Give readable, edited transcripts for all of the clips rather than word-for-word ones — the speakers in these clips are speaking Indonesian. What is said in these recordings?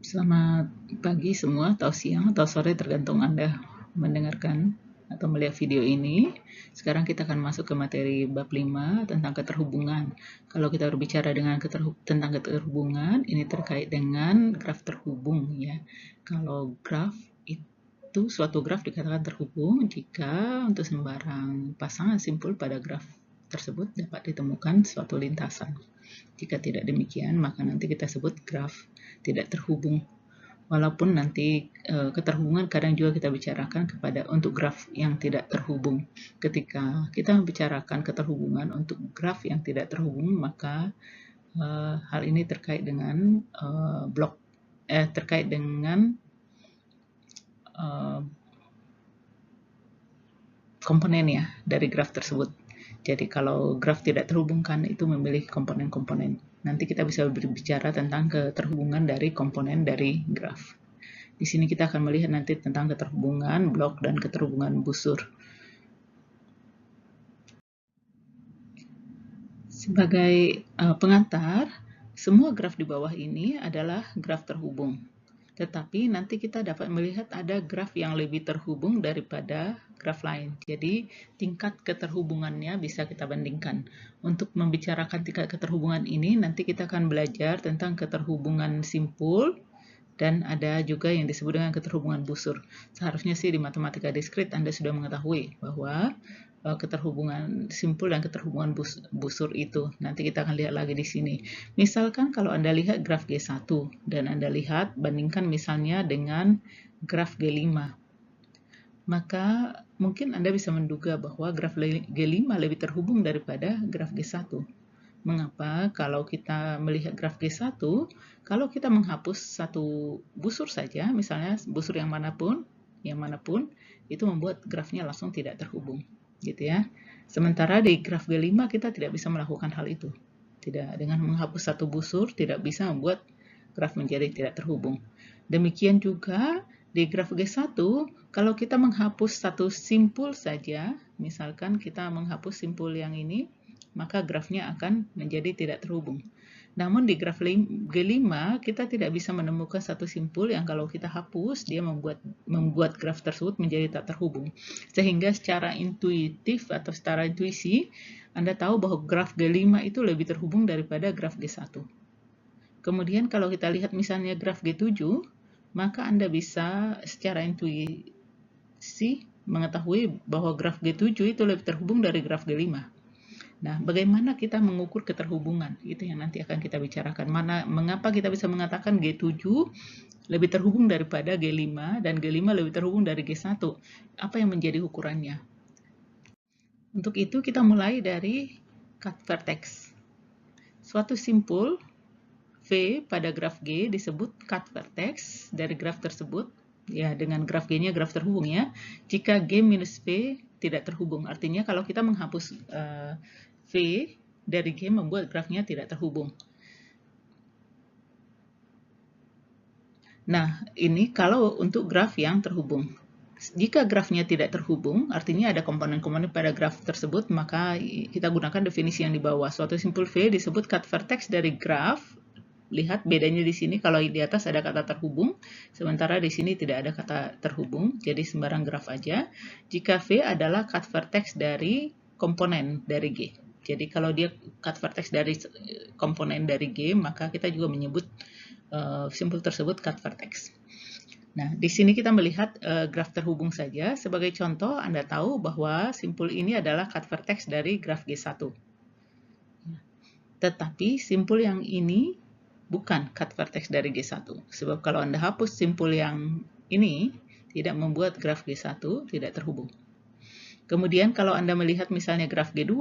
Selamat pagi semua, atau siang, atau sore, tergantung Anda mendengarkan atau melihat video ini. Sekarang kita akan masuk ke materi bab 5 tentang keterhubungan. Kalau kita berbicara tentang keterhubungan, ini terkait dengan graf terhubung ya. Kalau graf itu, suatu graf dikatakan terhubung jika untuk sembarang pasangan simpul pada graf tersebut dapat ditemukan suatu lintasan. Jika tidak demikian, maka nanti kita sebut graf tidak terhubung. Walaupun nanti keterhubungan kadang juga kita bicarakan untuk graf yang tidak terhubung. Ketika kita membicarakan keterhubungan untuk graf yang tidak terhubung, maka hal ini terkait dengan terkait dengan komponen ya dari graf tersebut. Jadi kalau graf tidak terhubungkan itu memiliki komponen-komponen. Nanti kita bisa berbicara tentang keterhubungan dari komponen dari graf. Di sini kita akan melihat nanti tentang keterhubungan blok dan keterhubungan busur. Sebagai pengantar, semua graf di bawah ini adalah graf terhubung. Tetapi nanti kita dapat melihat ada graf yang lebih terhubung daripada graf lain. Jadi tingkat keterhubungannya bisa kita bandingkan. Untuk membicarakan tingkat keterhubungan ini, nanti kita akan belajar tentang keterhubungan simpul, dan ada juga yang disebut dengan keterhubungan busur. Seharusnya sih di matematika diskrit Anda sudah mengetahui bahwa keterhubungan simpul dan keterhubungan busur itu. Nanti kita akan lihat lagi di sini. Misalkan kalau Anda lihat graf G1 dan Anda lihat bandingkan misalnya dengan graf G5. Maka mungkin Anda bisa menduga bahwa graf G5 lebih terhubung daripada graf G1. Mengapa? Kalau kita melihat graf G1, kalau kita menghapus satu busur saja, misalnya busur yang manapun, itu membuat grafnya langsung tidak terhubung, gitu ya. Sementara di graf G5 kita tidak bisa melakukan hal itu. Tidak, dengan menghapus satu busur tidak bisa membuat graf menjadi tidak terhubung. Demikian juga di graf G1, kalau kita menghapus satu simpul saja, misalkan kita menghapus simpul yang ini, maka grafnya akan menjadi tidak terhubung. Namun di graf G5 kita tidak bisa menemukan satu simpul yang kalau kita hapus dia membuat graf tersebut menjadi tak terhubung. Sehingga secara intuitif atau secara intuisi Anda tahu bahwa graf G5 itu lebih terhubung daripada graf G1. Kemudian kalau kita lihat misalnya graf G7, maka Anda bisa secara intuisi mengetahui bahwa graf G7 itu lebih terhubung dari graf G5. Nah, bagaimana kita mengukur keterhubungan? Itu yang nanti akan kita bicarakan. Mengapa kita bisa mengatakan G7 lebih terhubung daripada G5 dan G5 lebih terhubung dari G1? Apa yang menjadi ukurannya? Untuk itu kita mulai dari cut vertex. Suatu simpul V pada graf G disebut cut vertex dari graf tersebut. Ya, dengan graf G-nya graf terhubung ya. Jika G minus V tidak terhubung, artinya kalau kita menghapus V dari G membuat grafnya tidak terhubung. Nah, ini kalau untuk graf yang terhubung. Jika grafnya tidak terhubung, artinya ada komponen-komponen pada graf tersebut, maka kita gunakan definisi yang di bawah. Suatu simpul V disebut cut vertex dari graf. Lihat bedanya di sini, kalau di atas ada kata terhubung, sementara di sini tidak ada kata terhubung, jadi sembarang graf aja. Jika V adalah cut vertex dari komponen dari G. Jadi kalau dia cut vertex dari komponen dari G, maka kita juga menyebut simpul tersebut cut vertex. Nah, di sini kita melihat graf terhubung saja. Sebagai contoh, Anda tahu bahwa simpul ini adalah cut vertex dari graf G1. Tetapi simpul yang ini bukan cut vertex dari G1. Sebab kalau Anda hapus simpul yang ini, tidak membuat graf G1 tidak terhubung. Kemudian kalau Anda melihat misalnya graf G2,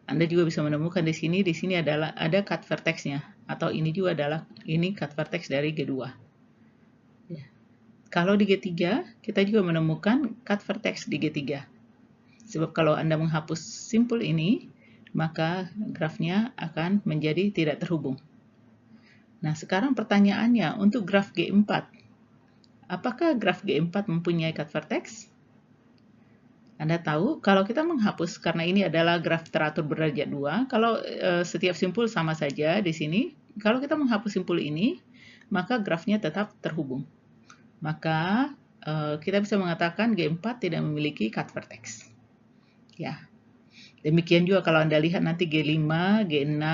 Anda juga bisa menemukan di sini adalah ada cut vertexnya. Atau ini juga adalah cut vertex dari G2. Ya. Kalau di G3, kita juga menemukan cut vertex di G3. Sebab kalau Anda menghapus simpul ini, maka grafnya akan menjadi tidak terhubung. Nah, sekarang pertanyaannya, untuk graf G4, apakah graf G4 mempunyai cut vertex? Anda tahu, kalau kita menghapus, karena ini adalah graf teratur berderajat 2, kalau setiap simpul sama saja di sini, kalau kita menghapus simpul ini, maka grafnya tetap terhubung. Maka kita bisa mengatakan G4 tidak memiliki cut vertex. Ya. Demikian juga kalau Anda lihat nanti G5, G6,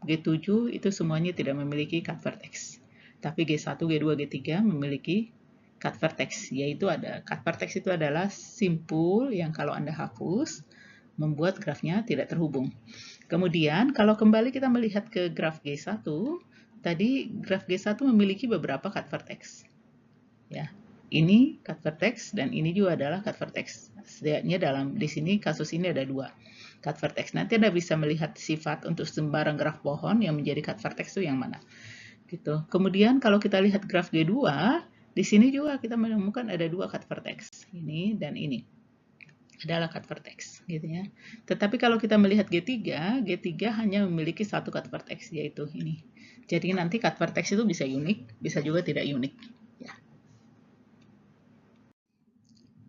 G7 itu semuanya tidak memiliki cut vertex. Tapi G1, G2, G3 memiliki cut vertex, yaitu cut vertex itu adalah simpul yang kalau Anda hapus membuat grafnya tidak terhubung. Kemudian kalau kembali kita melihat ke graf G1, tadi graf G1 memiliki beberapa cut vertex. Ya. Ini cut vertex dan ini juga adalah cut vertex. Setidaknya di sini kasus ini ada dua cut vertex. Nanti Anda bisa melihat sifat untuk sembarang graf pohon yang menjadi cut vertex itu yang mana. Gitu. Kemudian kalau kita lihat graf G2, di sini juga kita menemukan ada dua cut vertex. Ini dan ini adalah cut vertex, gitu ya. Tetapi kalau kita melihat G3 hanya memiliki satu cut vertex, yaitu ini. Jadi nanti cut vertex itu bisa unik, bisa juga tidak unik. Ya.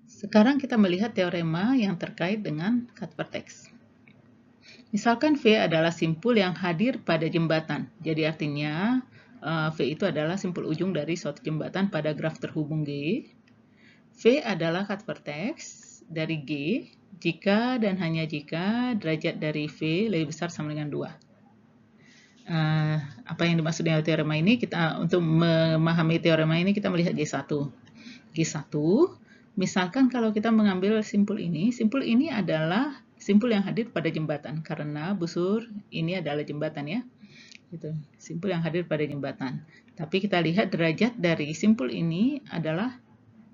Sekarang kita melihat teorema yang terkait dengan cut vertex. Misalkan V adalah simpul yang hadir pada jembatan. Jadi artinya V itu adalah simpul ujung dari suatu jembatan pada graf terhubung G. V adalah cut vertex dari G jika dan hanya jika derajat dari V lebih besar sama dengan 2. Apa yang dimaksud dengan teorema ini? Untuk memahami teorema ini kita melihat G1. G1, misalkan kalau kita mengambil simpul ini adalah simpul yang hadir pada jembatan karena busur ini adalah jembatan ya. Gitu. Simpul yang hadir pada jembatan. Tapi kita lihat derajat dari simpul ini adalah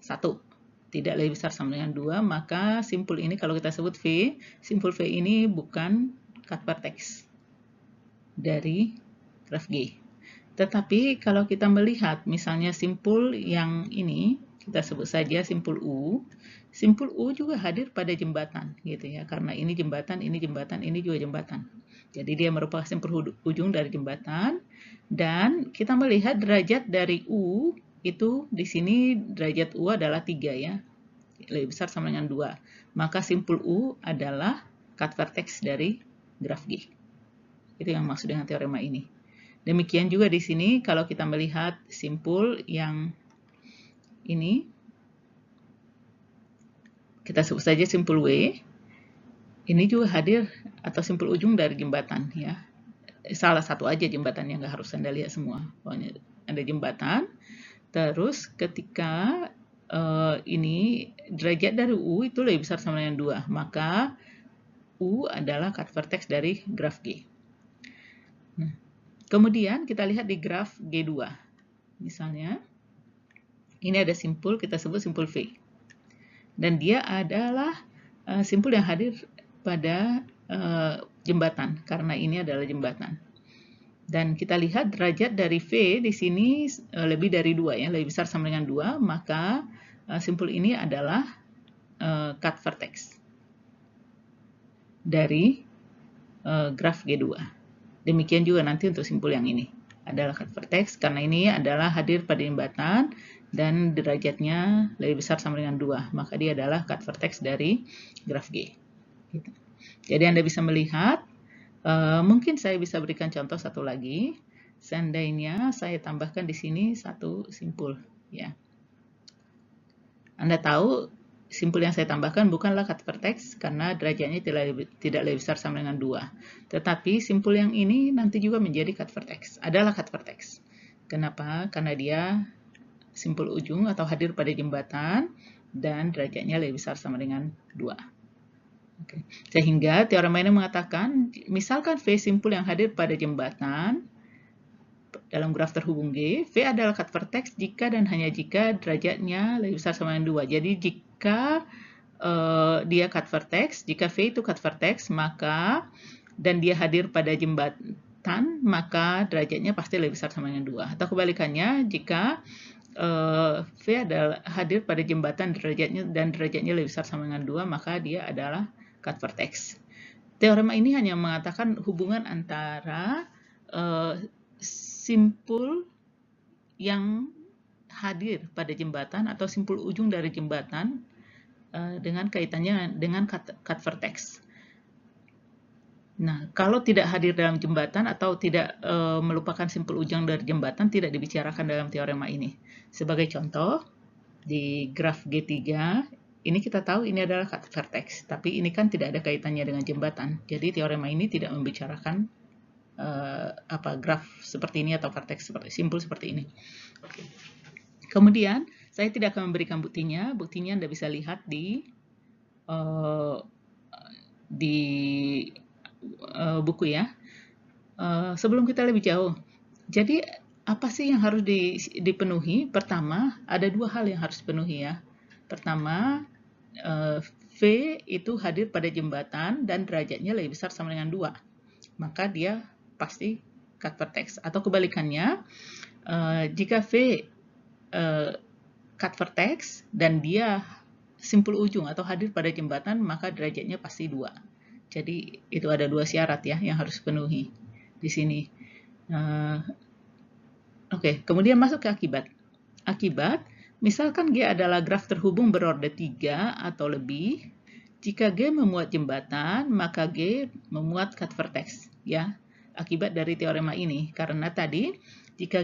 1. Tidak lebih besar sama dengan 2, maka simpul ini kalau kita sebut V, simpul V ini bukan cut vertex dari graf G. Tetapi kalau kita melihat misalnya simpul yang ini, kita sebut saja simpul U. Simpul U juga hadir pada jembatan, gitu ya. Karena ini jembatan, ini juga jembatan. Jadi dia merupakan simpul ujung dari jembatan. Dan kita melihat derajat dari U itu di sini derajat U adalah 3 ya. Lebih besar sama dengan 2. Maka simpul U adalah cut vertex dari graf G. Itu yang maksud dengan teorema ini. Demikian juga di sini kalau kita melihat simpul yang ini, kita sebut saja simpul W. Ini juga hadir atau simpul ujung dari jembatan ya. Salah satu aja jembatannya, nggak harus Anda lihat semua. Pokoknya ada jembatan. Terus ketika ini derajat dari U itu lebih besar sama dengan 2, maka U adalah cut vertex dari graf G. Nah, kemudian kita lihat di graf G2. Misalnya, ini ada simpul, kita sebut simpul V. Dan dia adalah simpul yang hadir pada jembatan, karena ini adalah jembatan. Dan kita lihat derajat dari V di sini lebih dari 2, ya, lebih besar sama dengan 2, maka simpul ini adalah cut vertex dari graf G2. Demikian juga nanti untuk simpul yang ini adalah cut vertex karena ini adalah hadir pada jembatan dan derajatnya lebih besar sama dengan 2, maka dia adalah cut vertex dari graf G. Gitu. Jadi Anda bisa melihat, mungkin saya bisa berikan contoh satu lagi. Seandainya saya tambahkan di sini satu simpul, ya. Anda tahu simpul yang saya tambahkan bukanlah cut vertex karena derajatnya tidak lebih besar sama dengan 2. Tetapi simpul yang ini nanti juga menjadi cut vertex, adalah cut vertex. Kenapa? Karena dia simpul ujung atau hadir pada jembatan dan derajatnya lebih besar sama dengan 2. Oke. Sehingga teorema ini mengatakan, misalkan V simpul yang hadir pada jembatan dalam graf terhubung G, V adalah cut vertex jika dan hanya jika derajatnya lebih besar sama dengan 2. Jadi jika dia cut vertex, jika V itu cut vertex, maka dan dia hadir pada jembatan, maka derajatnya pasti lebih besar sama dengan 2. Atau kebalikannya, jika V adalah hadir pada jembatan derajatnya lebih besar sama dengan 2, maka dia adalah cut vertex. Teorema ini hanya mengatakan hubungan antara simpul yang hadir pada jembatan atau simpul ujung dari jembatan dengan kaitannya dengan cut vertex. Nah, kalau tidak hadir dalam jembatan atau tidak melupakan simpul ujung dari jembatan, tidak dibicarakan dalam teorema ini. Sebagai contoh, di graf G3, ini kita tahu ini adalah cut vertex, tapi ini kan tidak ada kaitannya dengan jembatan. Jadi teorema ini tidak membicarakan graf seperti ini atau vertex seperti simpul seperti ini. Oke. Kemudian saya tidak akan memberikan buktinya. Buktinya Anda bisa lihat di buku ya. Sebelum kita lebih jauh, jadi apa sih yang harus dipenuhi? Pertama, ada dua hal yang harus dipenuhi ya. Pertama, V itu hadir pada jembatan dan derajatnya lebih besar sama dengan 2. Maka dia pasti cut vertex. Atau kebalikannya, jika V cut vertex dan dia simpul ujung atau hadir pada jembatan, maka derajatnya pasti 2. Jadi itu ada dua syarat ya yang harus dipenuhi di sini. Oke, kemudian masuk ke akibat. Akibat, misalkan G adalah graf terhubung berorde 3 atau lebih. Jika G memuat jembatan, maka G memuat cut vertex, ya. Akibat dari teorema ini, karena tadi jika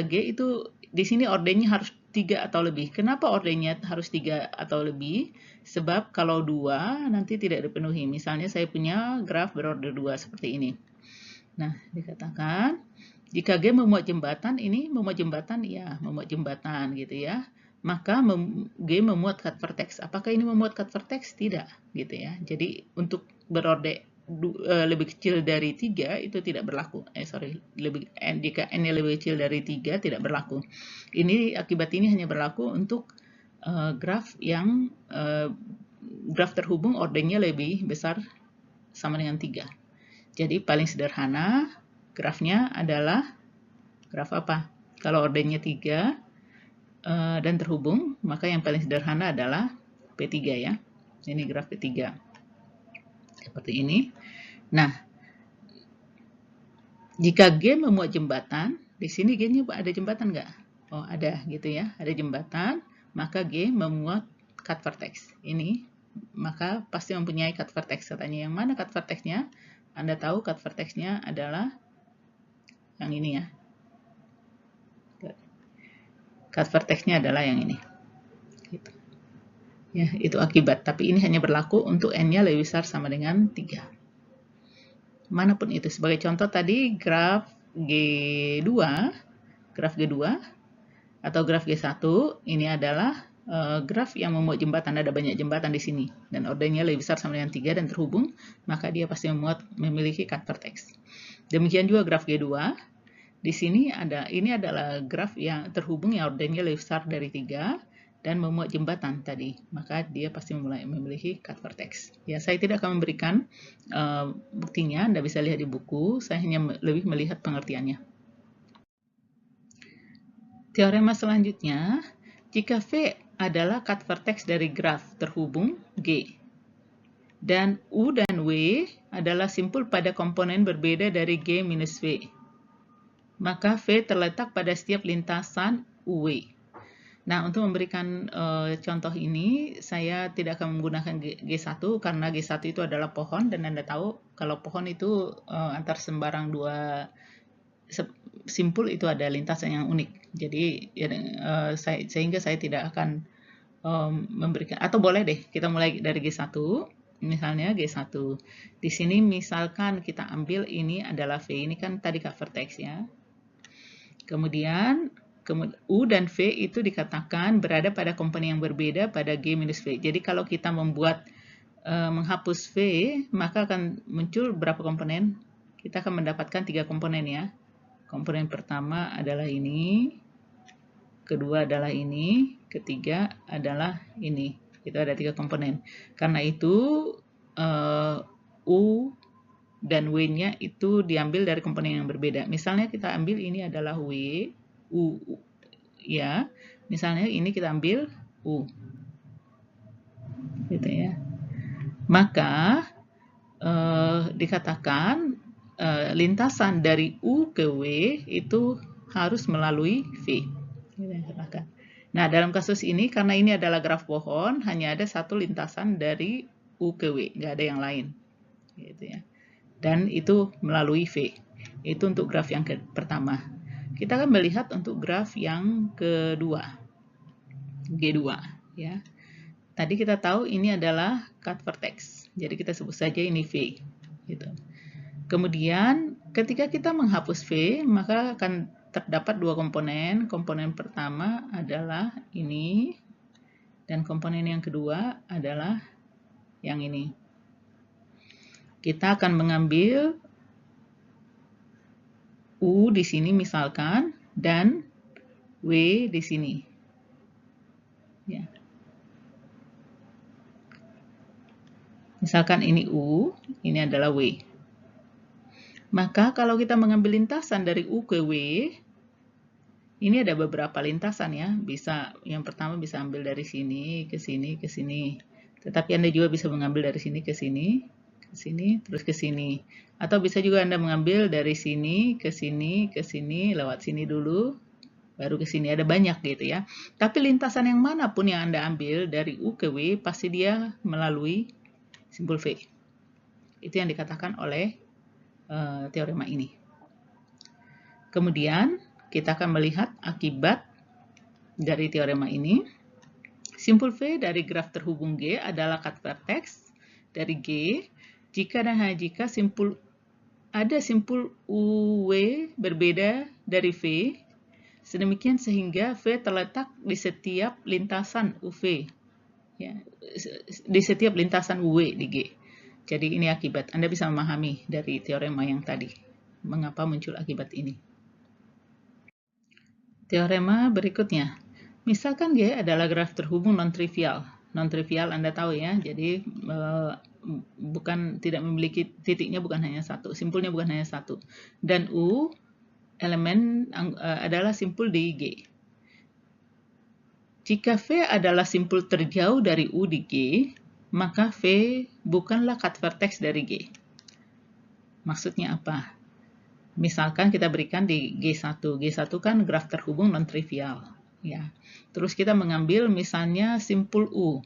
G itu di sini ordenya harus 3 atau lebih. Kenapa ordenya harus 3 atau lebih? Sebab kalau 2 nanti tidak dipenuhi. Misalnya saya punya graf berorde 2 seperti ini. Nah, dikatakan jika G memuat jembatan, ini memuat jembatan, ya memuat jembatan gitu ya. Maka G memuat cut vertex. Apakah ini memuat cut vertex? Tidak, gitu ya. Jadi untuk berorde lebih kecil dari 3 itu tidak berlaku. Jika n-nya lebih kecil dari 3 tidak berlaku. Ini akibat ini hanya berlaku untuk graf yang graf terhubung ordenya lebih besar sama dengan 3. Jadi paling sederhana grafnya adalah graf apa? Kalau ordenya 3 dan terhubung, maka yang paling sederhana adalah P3 ya. Ini graf P3. Seperti ini. Nah, jika G memuat jembatan, di sini G-nya ada jembatan nggak? Oh, ada gitu ya. Ada jembatan, maka G memuat cut vertex. Ini, maka pasti mempunyai cut vertex. Katanya yang mana cut vertexnya? Anda tahu cut vertexnya adalah yang ini ya. Cut vertexnya adalah yang ini. Gitu. Ya, itu akibat. Tapi ini hanya berlaku untuk n-nya lebih besar sama dengan 3. Manapun itu. Sebagai contoh tadi graf G2 atau graf G1 ini adalah graf yang memuat jembatan. Ada banyak jembatan di sini dan ordenya lebih besar sama dengan 3 dan terhubung, maka dia pasti memiliki cut vertex. Demikian juga graf G2. Di sini ini adalah graf yang terhubung yang ordenya lebih besar dari 3 dan memuat jembatan tadi, maka dia pasti memiliki cut vertex. Ya, saya tidak akan memberikan buktinya, Anda bisa lihat di buku, saya hanya lebih melihat pengertiannya. Teorema selanjutnya, jika V adalah cut vertex dari graf terhubung G, dan U dan W adalah simpul pada komponen berbeda dari G minus V, maka V terletak pada setiap lintasan UW. Nah, untuk memberikan contoh ini, saya tidak akan menggunakan G1 karena G1 itu adalah pohon, dan Anda tahu kalau pohon itu antar sembarang dua simpul itu ada lintasan yang unik. Jadi sehingga saya tidak akan memberikan, atau boleh deh kita mulai dari G1. Misalnya G1. Di sini misalkan kita ambil ini adalah V, ini kan tadi cut vertex ya. Kemudian U dan V itu dikatakan berada pada komponen yang berbeda pada G minus V. Jadi kalau kita menghapus V, maka akan muncul berapa komponen? Kita akan mendapatkan 3 komponen ya. Komponen pertama adalah ini, kedua adalah ini, ketiga adalah ini. Itu ada 3 komponen. Karena itu U dan W-nya itu diambil dari komponen yang berbeda. Misalnya kita ambil ini adalah W, U ya. Misalnya ini kita ambil U. Gitu ya. Maka dikatakan lintasan dari U ke W itu harus melalui V. Nah, dalam kasus ini karena ini adalah graf pohon, hanya ada satu lintasan dari U ke W, nggak ada yang lain. Gitu ya. dan itu melalui V. Itu untuk graf yang pertama. Kita akan melihat untuk graf yang kedua, G2 ya. Tadi kita tahu ini adalah cut vertex. Jadi kita sebut saja ini V gitu. Kemudian ketika kita menghapus V, maka akan terdapat dua komponen. Komponen pertama adalah ini dan komponen yang kedua adalah yang ini. Kita akan mengambil U di sini misalkan dan W di sini. Ya. Misalkan ini U, ini adalah W. Maka kalau kita mengambil lintasan dari U ke W, ini ada beberapa lintasan ya. Bisa yang pertama bisa ambil dari sini ke sini ke sini. Tetapi Anda juga bisa mengambil dari sini ke sini, terus ke sini. Atau bisa juga Anda mengambil dari sini, ke sini, lewat sini dulu, baru ke sini. Ada banyak gitu ya. Tapi lintasan yang manapun yang Anda ambil dari U ke W, pasti dia melalui simpul V. Itu yang dikatakan oleh teorema ini. Kemudian, kita akan melihat akibat dari teorema ini. Simpul V dari graf terhubung G adalah cut vertex dari G jika dan hanya jika ada simpul UW berbeda dari V, sedemikian sehingga V terletak di setiap lintasan UV, ya, di setiap lintasan UW di G. Jadi ini akibat. Anda bisa memahami dari teorema yang tadi, mengapa muncul akibat ini. Teorema berikutnya. Misalkan G adalah graf terhubung non-trivial. Non-trivial Anda tahu ya, jadi tidak memiliki titiknya, bukan hanya satu, simpulnya bukan hanya satu. Dan U elemen adalah simpul di G. Jika V adalah simpul terjauh dari U di G, maka V bukanlah cut vertex dari G. Maksudnya apa? Misalkan kita berikan di G1. G1 kan graf terhubung non-trivial. Ya. Terus kita mengambil misalnya simpul U.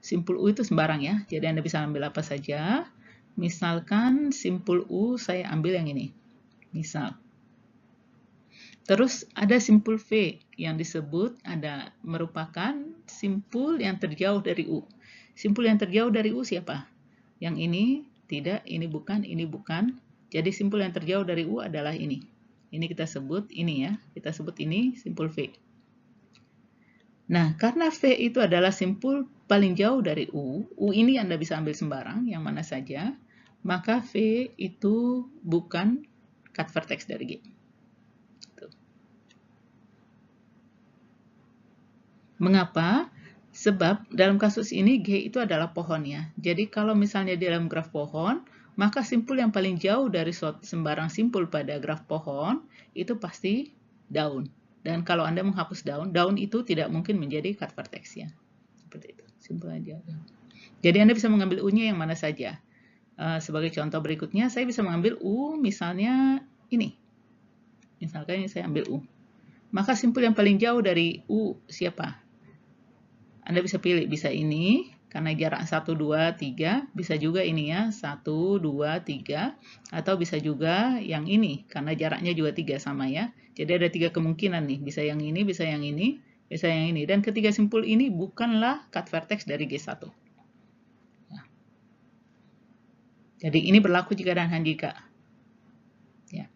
Simpul U itu sembarang ya, jadi Anda bisa ambil apa saja. Misalkan simpul U saya ambil yang ini. Misal. Terus ada simpul V yang disebut merupakan simpul yang terjauh dari U. Simpul yang terjauh dari U siapa? Yang ini tidak, ini bukan, ini bukan. Jadi simpul yang terjauh dari U adalah ini. Ini kita sebut ini ya, kita sebut ini simpul V. Nah, karena V itu adalah simpul paling jauh dari U ini Anda bisa ambil sembarang, yang mana saja, maka V itu bukan cut vertex dari G. Mengapa? Sebab dalam kasus ini G itu adalah pohon ya. Jadi kalau misalnya di dalam graf pohon, maka simpul yang paling jauh dari sembarang simpul pada graf pohon itu pasti daun. Dan kalau Anda menghapus daun, daun itu tidak mungkin menjadi cut vertex ya. Seperti itu, simpul aja. Jadi Anda bisa mengambil U-nya yang mana saja. Sebagai contoh berikutnya, saya bisa mengambil U misalnya ini. Misalkan ini saya ambil U. Maka simpul yang paling jauh dari U siapa? Anda bisa pilih, bisa ini, karena jarak 1, 2, 3, bisa juga ini ya, 1, 2, 3, atau bisa juga yang ini, karena jaraknya juga 3 sama ya. Jadi ada 3 kemungkinan nih, bisa yang ini, bisa yang ini, bisa yang ini. Dan ketiga simpul ini bukanlah cut vertex dari G1. Nah. Jadi ini berlaku jika dan hanya jika. Ya.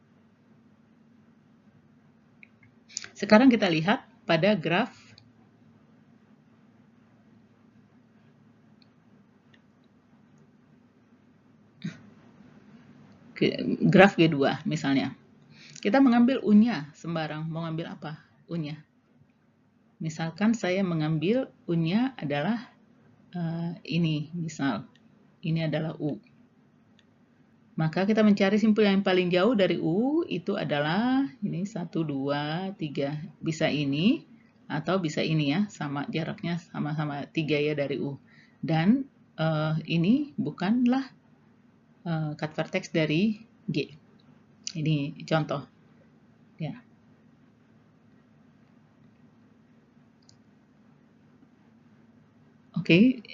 Sekarang kita lihat pada graf G2 misalnya. Kita mengambil U-nya sembarang, mau ngambil apa? U-nya. Misalkan saya mengambil U-nya adalah ini, misal. Ini adalah U. Maka kita mencari simpul yang paling jauh dari U, itu adalah ini 1, 2, 3. Bisa ini, atau bisa ini ya, sama jaraknya sama-sama 3 ya dari U. Dan ini bukanlah cut vertex dari G. Ini contoh. Ya. Oke.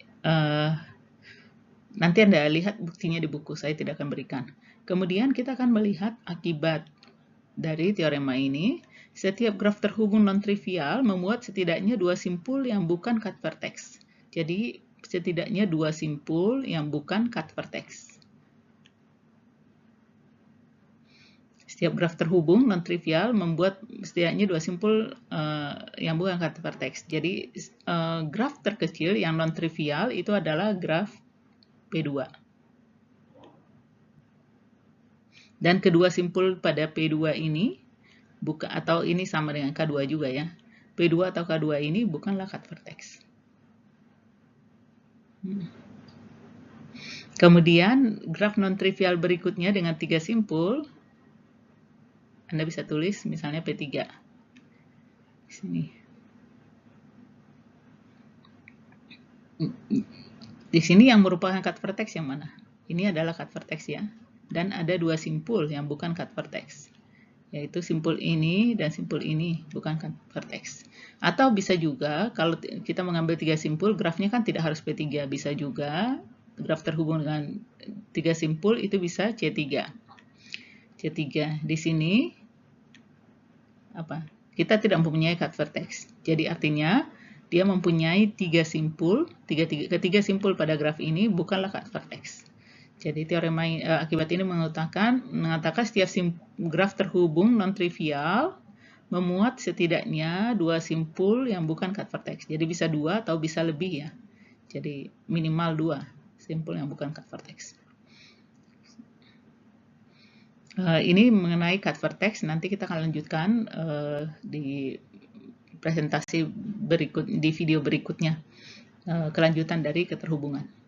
Nanti Anda lihat buktinya di buku, saya tidak akan berikan. Kemudian kita akan melihat akibat dari teorema ini. Setiap graf terhubung non-trivial memuat setidaknya dua simpul yang bukan cut vertex. Jadi setidaknya dua simpul yang bukan cut vertex. Setiap graf terhubung non-trivial membuat setidaknya dua simpul yang bukan cut vertex. Jadi graf terkecil yang non-trivial itu adalah graf P2. Dan kedua simpul pada P2 ini bukan, atau ini sama dengan K2 juga ya. P2 atau K2 ini bukanlah cut vertex. Kemudian graf non-trivial berikutnya dengan tiga simpul, Anda bisa tulis misalnya P3. Di sini. Di sini yang merupakan cut vertex yang mana? Ini adalah cut vertex ya. Dan ada dua simpul yang bukan cut vertex. Yaitu simpul ini dan simpul ini, bukan cut vertex. Atau bisa juga, kalau kita mengambil tiga simpul, grafnya kan tidak harus P3. Bisa juga, graf terhubung dengan tiga simpul itu bisa C3. C3. Di sini, apa? Kita tidak mempunyai cut vertex. Jadi artinya, dia mempunyai tiga simpul, ketiga simpul pada graf ini bukanlah cut vertex. Jadi teorema akibat ini mengatakan setiap graf terhubung non-trivial memuat setidaknya dua simpul yang bukan cut vertex. Jadi bisa dua atau bisa lebih ya. Jadi minimal dua simpul yang bukan cut vertex. Ini mengenai cut vertex, nanti kita akan lanjutkan di presentasi berikut, di video berikutnya, kelanjutan dari keterhubungan.